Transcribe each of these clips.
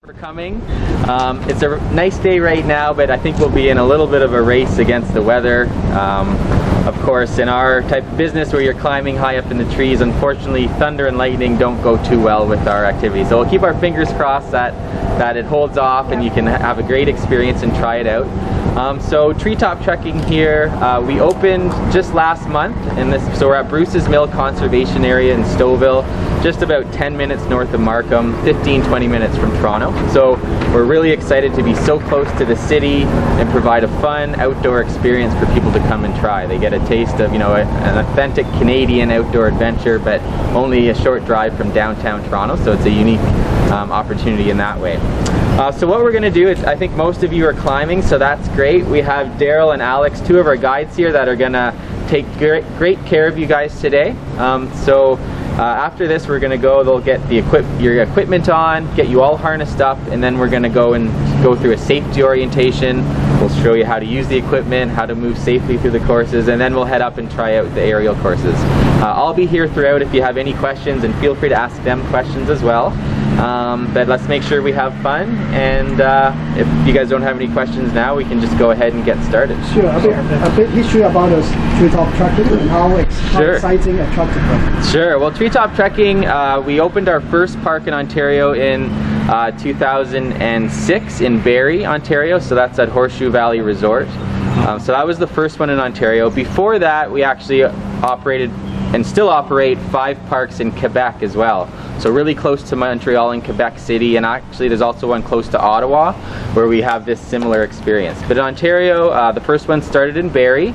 For coming. It's a nice day right now, but I think we'll be in a little bit of a race against the weather. Of course, in our type of business where you're climbing high up in the trees, unfortunately thunder and lightning don't go too well with our activities. So we'll keep our fingers crossed that it holds off and you can have a great experience and try it out. So Treetop Trekking here, we opened just last month, so we're at Bruce's Mill Conservation Area in Stouffville, just about 10 minutes north of Markham, 15-20 minutes from Toronto. So we're really excited to be so close to the city and provide a fun outdoor experience for people to come and try. They get a taste of, an authentic Canadian outdoor adventure, but only a short drive from downtown Toronto, so it's a unique opportunity in that way. So what we're going to do is, I think most of you are climbing, so that's great. We have Daryl and Alex, two of our guides here, that are going to take great care of you guys today. After this, we're going to go, they'll get your equipment on, get you all harnessed up, and then we're going to go through a safety orientation. We'll show you how to use the equipment, how to move safely through the courses, and then we'll head up and try out the aerial courses. I'll be here throughout if you have any questions, and feel free to ask them questions as well. But let's make sure we have fun, and if you guys don't have any questions now, we can just go ahead and get started. Sure, a bit history about us, Treetop Trekking, and how exciting and attractive. Sure, well, Treetop Trekking, we opened our first park in Ontario in 2006 in Barrie, Ontario, so that's at Horseshoe Valley Resort. So that was the first one in Ontario. Before that, we actually operated and still operate 5 parks in Quebec as well. So really close to Montreal and Quebec City, and actually there's also one close to Ottawa where we have this similar experience. But in Ontario, the first one started in Barrie,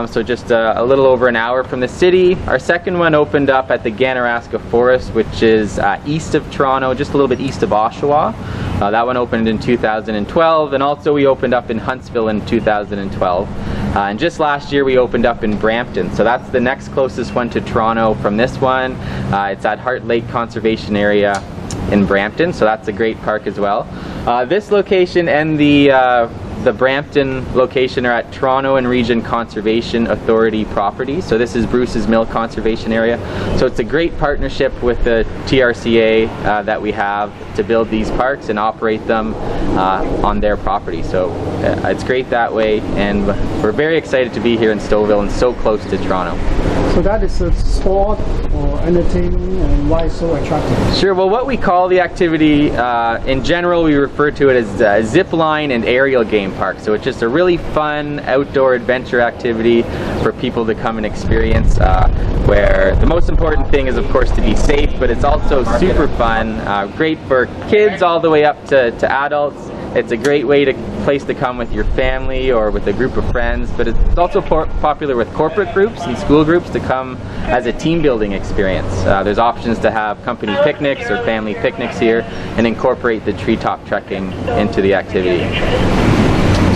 so just a little over an hour from the city. Our second one opened up at the Ganaraska Forest, which is east of Toronto, just a little bit east of Oshawa. That one opened in 2012, and also we opened up in Huntsville in 2012. And just last year we opened up in Brampton, so that's the next closest one to Toronto from this one. It's at Heart Lake Conservation Area in Brampton, so that's a great park as well. This location and the Brampton location are at Toronto and Region Conservation Authority property. So this is Bruce's Mill Conservation Area. So it's a great partnership with the TRCA that we have to build these parks and operate them on their property. So it's great that way, and we're very excited to be here in Stouffville and so close to Toronto. So that is a sport or anything, and why it's so attractive? Sure, well, what we call the activity, in general, we refer to it as zip line and aerial game park. So it's just a really fun outdoor adventure activity for people to come and experience, where the most important thing is, of course, to be safe, but it's also super fun, great for kids all the way up to adults. It's a great place to come with your family or with a group of friends, but it's also popular with corporate groups and school groups to come as a team building experience. There's options to have company picnics or family picnics here and incorporate the treetop trekking into the activity.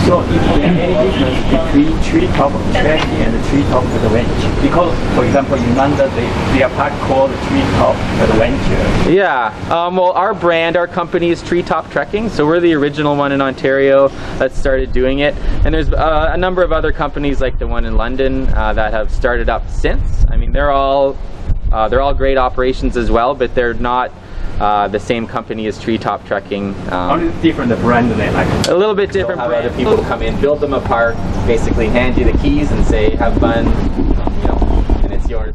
So is there any difference between treetop trekking and the treetop adventure? Because, for example, in London, they are park called Treetop Adventure. Yeah, well, our brand, our company is Treetop Trekking, so we're the original one in Ontario that started doing it. And there's a number of other companies like the one in London that have started up since. I mean, they're all great operations as well, but they're not the same company as Treetop Trekking. How is it different, the brand name? A little bit different. Have other people come in, build them a park, basically hand you the keys and say, have fun, and it's yours.